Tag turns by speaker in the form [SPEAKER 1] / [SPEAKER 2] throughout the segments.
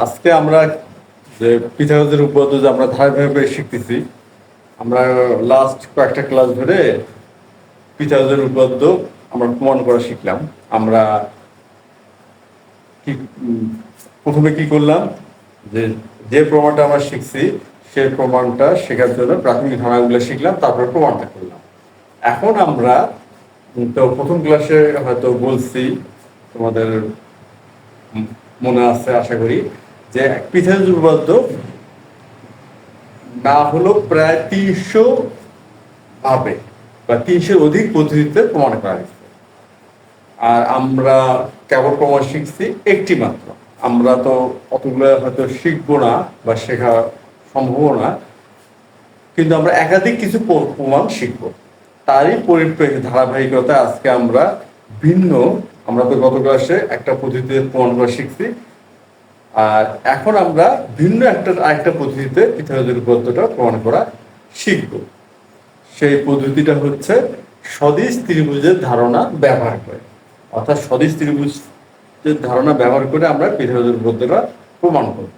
[SPEAKER 1] আজকে আমরা যে পিথাগোরাসের উপপাদ্য যে আমরা ধারাবাহিকভাবে শিখতেছি, আমরা লাস্ট কয়েকটা ক্লাস ধরে পিথাগোরাসের উপপাদ্য আমরা প্রমাণ করা শিখলাম। আমরা কি প্রথমে কি করলাম, যে যে প্রমাণটা আমরা শিখছি সেই প্রমাণটা শেখার জন্য প্রাথমিক ধারণাগুলো শিখলাম, তারপরে প্রমাণটা করলাম। এখন আমরা তো প্রথম ক্লাসে হয়তো বলছি, তোমাদের মনে আছে আশা করি, যে পিথাগোরাসের উপপাদ্য না হলো প্রায় 300 ভাবে বা 300 অধিক পদ্ধতিতে প্রমাণ করা হয়েছে। আর আমরা কেবল প্রমাণ শিখছি একটি মাত্র। আমরা তো অতগুলো হয়তো শিখবো না বা শেখা সম্ভব না, কিন্তু আমরা একাধিক কিছু প্রমাণ শিখবো। তারই পরিপ্রেক্ষিতে ধারাবাহিকতা আজকে আমরা ভিন্ন, আমরা তো গত ক্লাসে একটা পদ্ধতিতে প্রমাণ করা শিখছি, আর এখন আমরা ভিন্ন আরেকটা পদ্ধতিতে পিথাগোরাসের উপপাদ্যটা প্রমাণ করা শিখব। সেই পদ্ধতিটা হচ্ছে সদিশ ত্রিভুজের ধারণা ব্যবহার করে, অর্থাৎ সদিশ ত্রিভুজের ধারণা ব্যবহার করে আমরা পিথাগোরাসের উপপাদ্যটা প্রমাণ করব।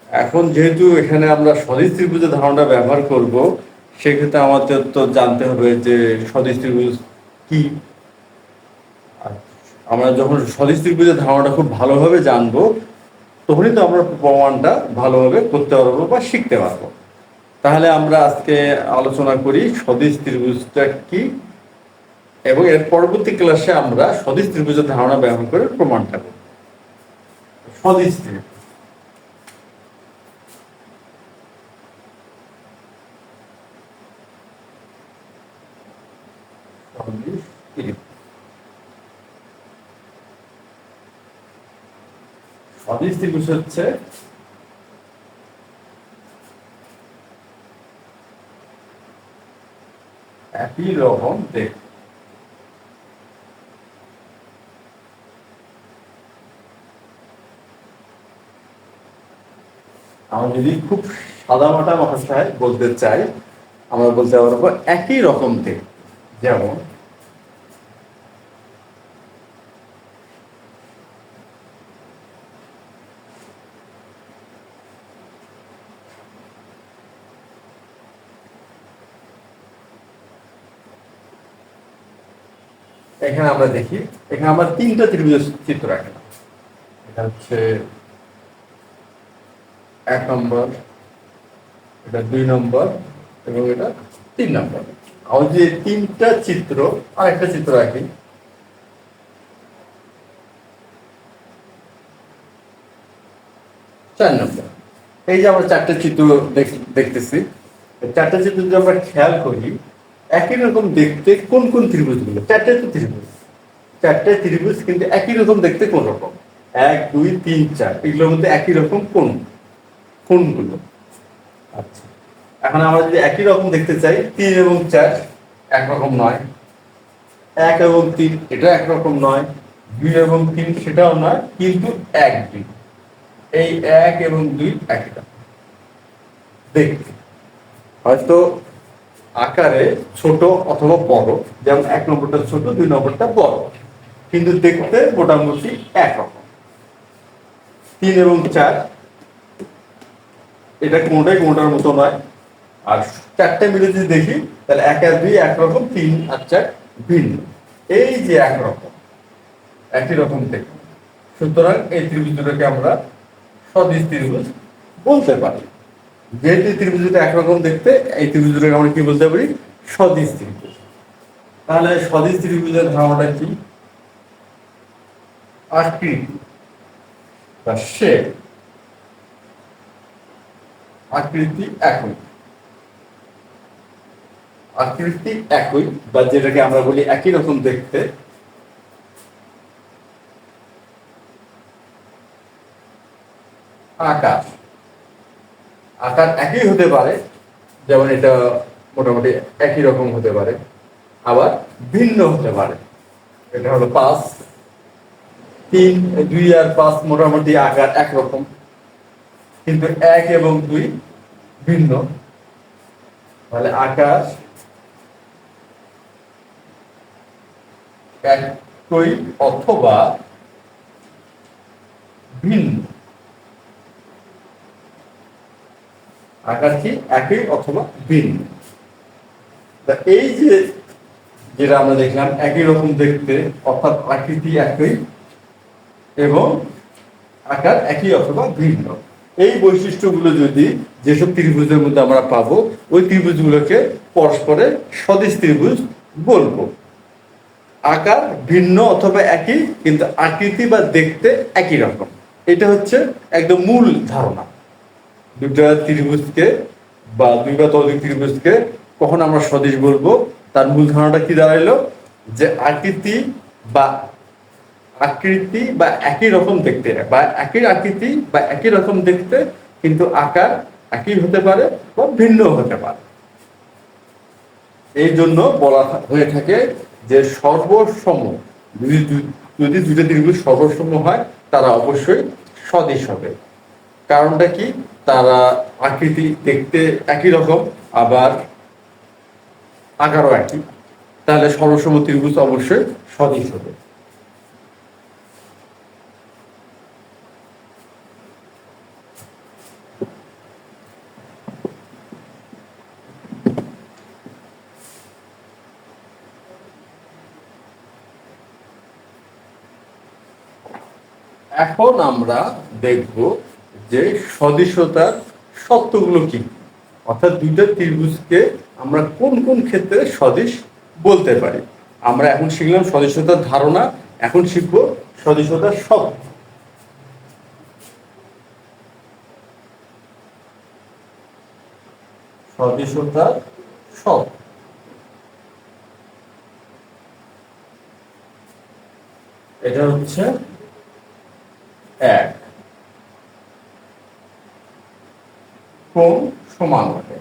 [SPEAKER 1] এখন যেহেতু এখানে আমরা সদিশ ত্রিভুজের ধারণা ব্যবহার করব, সেক্ষেত্রে আমাদের তো জানতে হবে যে সদিশ ত্রিভুজ কি। আমরা যখন সদিশ ত্রিভুজের ধারণাটা খুব ভালোভাবে জানবো, তখনই তো আমরা প্রমাণটা ভালোভাবে করতে পারবো বা শিখতে পারবো। তাহলে আমরা আজকে আলোচনা করি সদিশ ত্রিভুজটা কি, এবং এর পরবর্তী ক্লাসে আমরা সদিশ ত্রিভুজের ধারণা ব্যবহার করে প্রমাণটা করব। সদিশ ত্রিভুজ, সদিশ ত্রিভুজ হচ্ছে একই রকম দেখতে। আমরা যদি খুব সাদামাটা ভাষায় বলতে চাই, আমরা বলতে পারবো একই রকম দেখতে। যেমন এখানে আমরা দেখি, এখানে আমরা তিনটা ত্রিভুজের চিত্র রাখলাম। এটা হচ্ছে 1 নম্বর, এটা 2 নম্বর এবং এটা 3 নম্বর। আর যে তিনটা চিত্র, আরেকটা চিত্র রাখি, 4 নম্বর। এই যে আমরা চারটে চিত্র দেখতেছি, চারটে চিত্র যদি আমরা খেয়াল করি, একই রকম দেখতে কোন কোন ত্রিভুজগুলো, চারটে তো ত্রিভুজ, চারটে ত্রিভুজ কিন্তু একই রকম দেখতে কোন রকম, 1 2 3 4, এগুলোর মধ্যে একই রকম কোনগুলো। আচ্ছা, এখন আমরা যদি একই রকম দেখতে চাই, 3 এবং 4 একরকম নয়, 1 এবং 3 এটা একরকম নয়, 2 এবং 3 সেটাও নয়, কিন্তু 1 2, এই 1 এবং 2 একই রকম দেখতে। হয়তো আকারে ছোট অথবা বড়, যেমন 1 নম্বরটা ছোট, 2 নম্বরটা বড়, কিন্তু দেখতে মোটামুটি একরকম। 3 এবং 4 এটা কোনোটার মতো নয়। আর চারটে মিলে যদি দেখি, তাহলে 1 আর 2 একরকম, 3 আর 4 ভিন্ন। এই যে একরকম, একই রকম দেখতে, সুতরাং এই ত্রিভুজ দুটোকে আমরা সদিশ ত্রিভুজ বলতে পারি। যেহেতু ত্রিভুজ দুটো একরকম দেখতে, এই ত্রিভুজ দুটোকে আমরা কি বলতে পারি? সদিশ ত্রিভুজ। তাহলে সদিশ ত্রিভুজের ধারণাটা কি? আকৃতি বা শেপ, আকৃতি একই, আকৃতি একই, বা যেটাকে আমরা বলি একই রকম দেখতে। আকার, আকার একই হতে পারে, যেমন এটা মোটামুটি একই রকম হতে পারে, আবার ভিন্ন হতে পারে। এটা হলো 5, 3 2 আর 5 মোটামুটি আকার একরকম, কিন্তু 1 এবং 2 ভিন্ন। তাহলে আকার একই অথবা ভিন্ন। আকার কি একই অথবা ভিন্ন। তা এই যে যেটা আমরা দেখলাম একই রকম দেখতে অর্থাৎ আকৃতি একই এবং আকার একই অথবা ভিন্ন, এই বৈশিষ্ট্যগুলো যদি যেসব ত্রিভুজের মধ্যে আমরা পাবো ওই ত্রিভুজগুলোকে পরস্পরের সদিশ ত্রিভুজ বলবো। আকার ভিন্ন অথবা একই কিন্তু আকৃতি বা দেখতে একই রকম, এটা হচ্ছে একদম মূল ধারণা। দুটা ত্রিভুজকে বা দুই বা ততোধিক ত্রিভুজকে কখন আমরা সদিশ বলবো তার মূল ধারণাটা কি দাঁড়াইলো, যে আকৃতি বা একই রকম দেখতে বা একই আকৃতি বা একই রকম দেখতে কিন্তু আকার একই হতে পারে বা ভিন্ন হতে পারে। এই জন্য বলা হয়ে থাকে যে সর্বসম, যদি দুটো ত্রিভুজ সর্বসম হয় তারা অবশ্যই সদিশ হবে। কারণটা কি, তারা আকৃতি দেখতে একই রকম আবার আকারও একই, তাহলে সর্বসম ত্রিভুজ অবশ্যই সদিশ হবে। এখন আমরা দেখব যে সদিশতার শর্তগুলো কি, অর্থাৎ দুইটা ত্রিভুজকে আমরা কোন কোন ক্ষেত্রে সদিশ বলতে পারি। আমরা এখন শিখলাম সদিশতার ধারণা, এখন শিখব সদিশতার শর্ত। সদিশতার শর্ত এটা হচ্ছে এক, কোণ সমান হবে।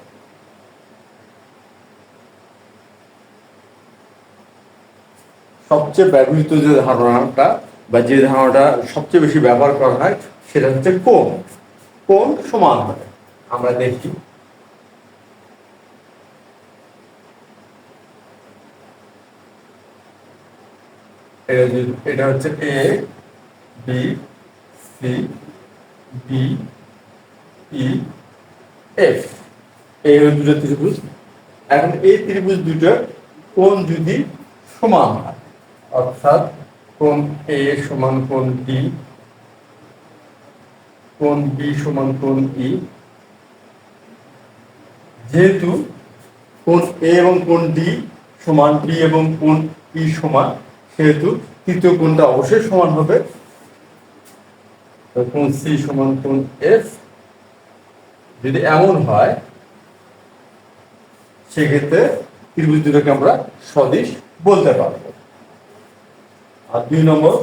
[SPEAKER 1] সবচেয়ে ব্যবহৃত যে ধারণাটা বা যে ধারণাটা সবচেয়ে বেশি ব্যবহার করা হয় সেটা হচ্ছে কোণ। কোণ সমান হবে। আমরা দেখি এটা হচ্ছে A B C D E F, এই দুটো ত্রিভুজ। এখন এই ত্রিভুজ দুটো কোণ যদি সমান হয়, অর্থাৎ কোণ এ সমান কোণ ডি, কোণ বি সমান কোণ ই, যেহেতু কোণ এ এবং কোণ ডি সমান, বি এবং কোণ ই সমান, সেহেতু তৃতীয় কোণটা অবশ্যই সমান হবে। কোণ সি সমান কোণ এফ যদি এমন হয় সেক্ষেত্রে ত্রিভুজ দুটোকে আমরা সদিশ বলতে পারবো। আর দুই নম্বর,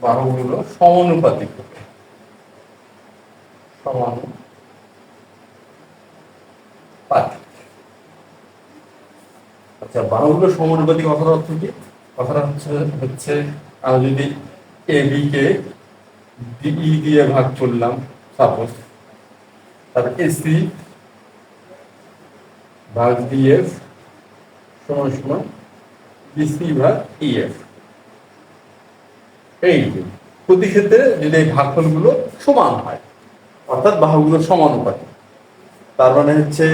[SPEAKER 1] বাহুগুলো সমানুপাতিক হবে। সমানুপাতিক। আচ্ছা, বাহুগুলো সমানুপাতিক কথার অর্থ কি? কথাটা হচ্ছে আমি যদি এ বি কে ই দিয়ে ভাগ করলাম সাপোজ, তারপর এসি ভাগ ডিএফ সমান সমান বিসি ভাগ ইএফ। এই প্রতি ক্ষেত্রে যদি এই ভাগফলগুলো সমান হয় অর্থাৎ বাহুগুলো সমানুপাতিক, তার মানে হচ্ছে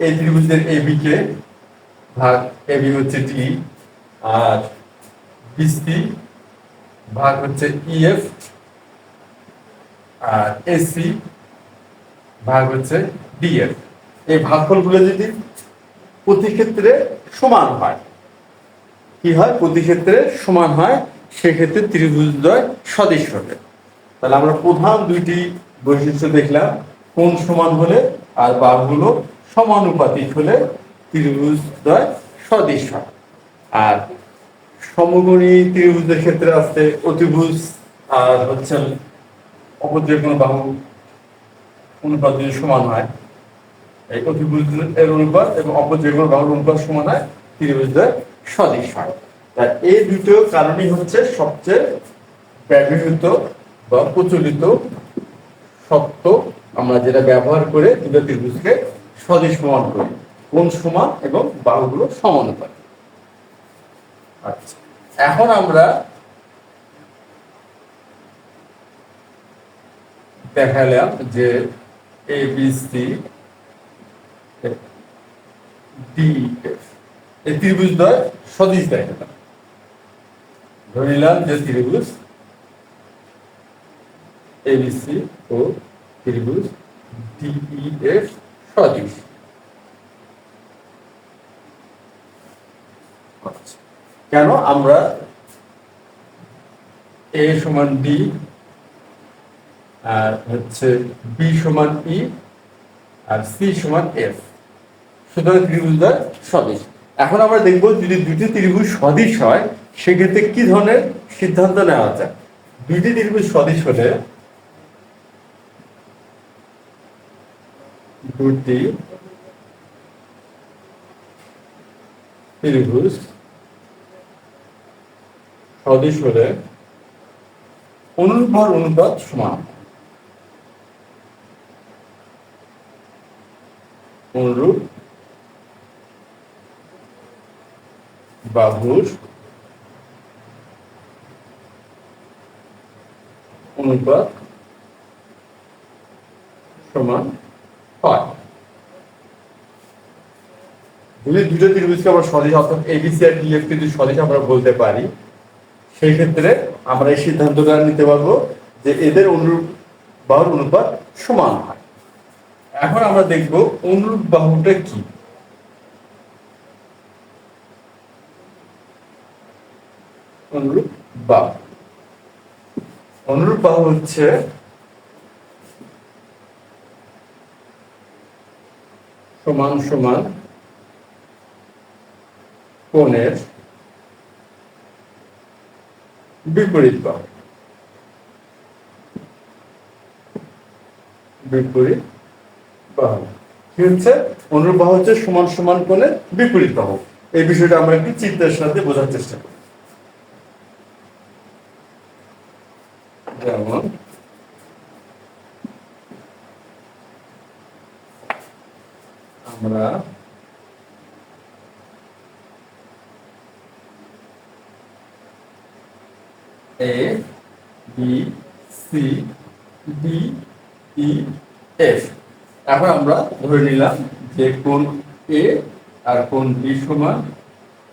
[SPEAKER 1] এই ত্রিভুজের এ বি কে ভাগ এ বি হচ্ছে ডি, আর বিসি ভাগ হচ্ছে ইএফ, আর এসি ভাগ হচ্ছে ডিএফ। এই ভাগফলগুলো যদি প্রতি ক্ষেত্রে সমান হয়, কি হয়, প্রতি ক্ষেত্রে সমান হয়, সেক্ষেত্রে ত্রিভুজদ্বয় সদিশ হবে। তাহলে আমরা প্রধান দুইটি বৈশিষ্ট্য দেখলাম, কোণ সমান হলে আর বাহুগুলো সমানুপাতিক হলে ত্রিভুজদ্বয় সদিশ হয়। আর সমকোণী ত্রিভুজের ক্ষেত্রে আছে অতিভুজ আর হচ্ছে অপর যে কোনো বাহু অনুপাত যদি সমান হয়, এই অতিভুজ এর অনুপাত এবং অপর যে কোনো বাহুর অনুপাত সমান হয়, ত্রিভুজদ্বয় সদিশ হয়। এই দুটো কারণই হচ্ছে সবচেয়ে ব্যবহৃত বা প্রচলিত শর্ত, আমরা যেটা ব্যবহার করে দুটো ত্রিভুজকে সদিশ প্রমাণ করি। কোণ সমান এবং বাহুগুলো সমানুপাতিক। আচ্ছা, এখন আমরা দেখালাম যে এ বি সি ডি এফ এই ত্রিভুজদ্বয় সদিশ দেখালাম। ধরে নিলাম যে ত্রিভুজ এবিসি ও ত্রিভুজ ডিইএফ সদিশ। কেন আমরা এ সমান ডি আর হচ্ছে বি সমান ই আর সি সমান এফ, সুতরাং ত্রিভুজদ্বয় সদিশ। এখন আমরা দেখবো যদি দুটি ত্রিভুজ সদিশ হয় সেক্ষেত্রে কি ধরনের সিদ্ধান্ত নেওয়া যায়। দুটি ত্রিভুজ সদিশ হলে দুটি ত্রিভুজ সদিশ হলে অনুরূপ ভর অনুপাত সমান। অনুরূপ বাহুর অনুপাত সমান হয়। যদি দুটো ত্রিভুজকে আমরা সদিশ অর্থাৎ এবিসি আর ডিএফ যদি সদিশ আমরা বলতে পারি, সেই ক্ষেত্রে আমরা এই সিদ্ধান্তটা নিতে পারবো যে এদের অনুরূপ বাহুর অনুপাত সমান হয়। এখন আমরা দেখব অনুরূপ বাহুটা কি। অনুরূপ বাহু, অনুরূপ বাহু হচ্ছে সমান সমান কোণের বিপরীত বাহু। বিপরীত বাহু কি হচ্ছে? অনুরূপ বাহু হচ্ছে সমান সমান কোণের বিপরীত বাহু। এই বিষয়টা আমরা একটি চিত্রের সাথে বোঝার চেষ্টা করি। যেমন আমরা A B C D E F, এখন আমরা ধরে নিলাম যে কোণ এ আর কোণ বি সমান,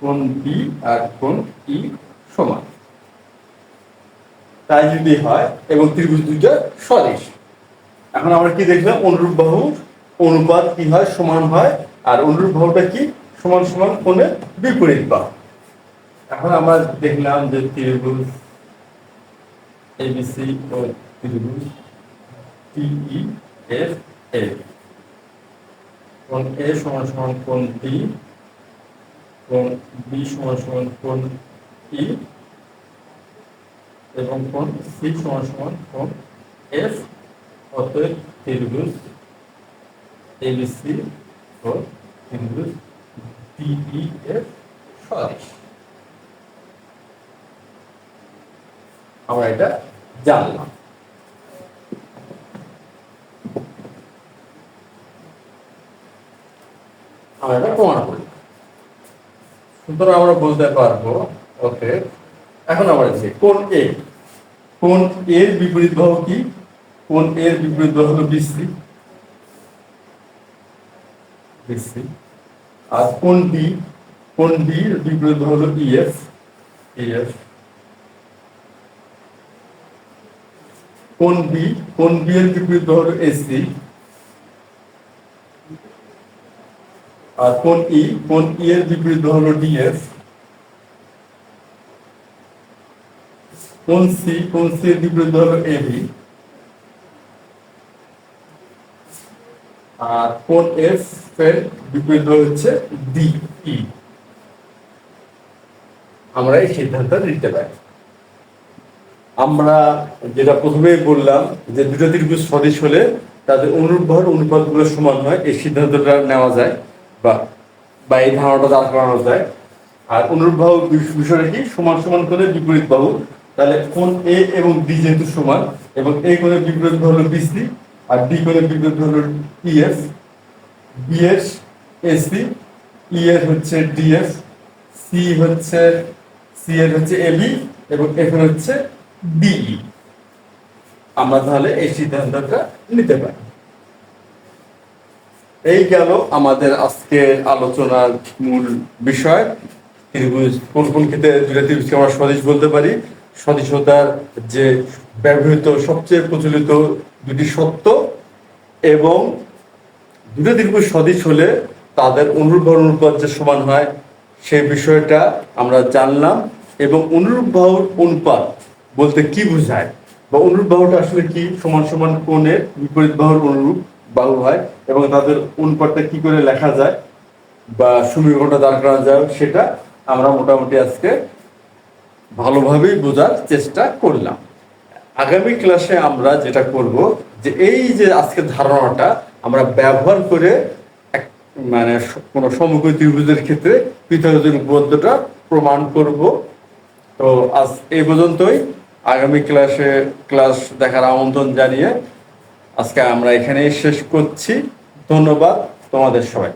[SPEAKER 1] কোণ বি আর কোণ ই সমান। তাই যদি হয় এবং ত্রিভুজ দুইটা সদিশ, এখন আমরা কি দেখলাম? অনুরূপ বাহুর অনুপাত কি হয়? সমান হয়। আর অনুরূপ বাহুটা কি? সমান সমান কোণের বিপরীত বাহু। এখন আমরা দেখলাম যে ত্রিভুজ এবিসি ও ত্রিভুজ ডিইএফ এর কোণ এ সমান সমান কোণ বি, কোণ বি সমান সমান কোণ ই এবং কোণ সি সমান সমান কোণ এফ। অতএব ত্রিভুজ এবিসি ও ত্রিভুজ ডিইএফ সদিশ। আমরা এটা জানলাম। আমরা এটা প্রমাণ করি, সুতরাং আমরা বলতে পারবো ওকে। এখন আমরা যে কোণ এ, কোণ এর বিপরীত বাহু কি? কোণ এর বিপরীত বাহু হলো বিসি, বিসি। আর কোণ ডি, কোণ ডি এর বিপরীত বাহু হলো ইএফ, ইএফ। কোণ বি, কোণ বি এর বিপরীত বাহু হলো এসি। আর কোণ ই, কোণ ই এর বিপরীত বাহু হলো ডিএফ। কোণ সি, কোণ সি এর বিপরীত বাহু হলো এবি। আর কোণ এফ এর বিপরীত বাহু হচ্ছে ডিই। আমরা এই সিদ্ধান্ত নিতে পারি। আমরা যেটা প্রথমে বললাম যে দুটো ত্রিভুজ সদিশ হলে তাদের অনুরূপ ভর অনুপাতগুলো সমান হয়, এই সিদ্ধান্তটা নেওয়া যায় বা এই ধারণাটা দাঁড় করানো যায়। আর অনুরূপ বাহু বিষয়টা কি? সমান সমান কোণের বিপরীত বাহু। তাহলে কোণ এ এবং ডি যেহেতু সমান এবং এ কোণের বিপরীত বাহু হলো বিসি আর ডি কোণের বিপরীত বাহু হলো ইএফ, বি এর এসি, ই এর হচ্ছে ডিএফ, সি এর হচ্ছে এবি এবং এফ এর হচ্ছে ডিই। আমরা তাহলে এই সিদ্ধান্তটা নিতে পারি। এই গেল আমাদের আজকের আলোচনার মূল বিষয়। ত্রিভুজ কোন কোন ক্ষেত্রে দুইটা ত্রিভুজকে আমরা সদিশ বলতে পারি, সদিশতার যে ব্যবহৃত সবচেয়ে প্রচলিত দুটি সত্য, এবং দুটো ত্রিভুজ সদিশ হলে তাদের অনুরূপ বাহুর অনুপাত যে সমান হয় সেই বিষয়টা আমরা জানলাম। এবং অনুরূপ বাহুর অনুপাত বলতে কি বোঝায়, বা অনুরূপ বাহুটা আসলে কি, সমান সমান কোণের বিপরীত বাহুর অনুরূপ বাহু হয়, এবং তাদের অনুপাতটা কি করে লেখা যায় বা সমীকরণটা দাঁড় করানো যায়, সেটা আমরা মোটামুটি আজকে ভালোভাবেই বোঝার চেষ্টা করলাম। আগামী ক্লাসে আমরা যেটা করব, যে এই যে আজকের ধারণাটা আমরা ব্যবহার করে মানে কোনো সমকোণী ত্রিভুজের ক্ষেত্রে পিথাগোরাসের উপপাদ্যটা প্রমাণ করব। তো আজ এই পর্যন্তই। আগামী ক্লাস দেখার আমন্ত্রণ জানিয়ে আজকে আমরা এখানেই শেষ করছি। ধন্যবাদ তোমাদের সবাই।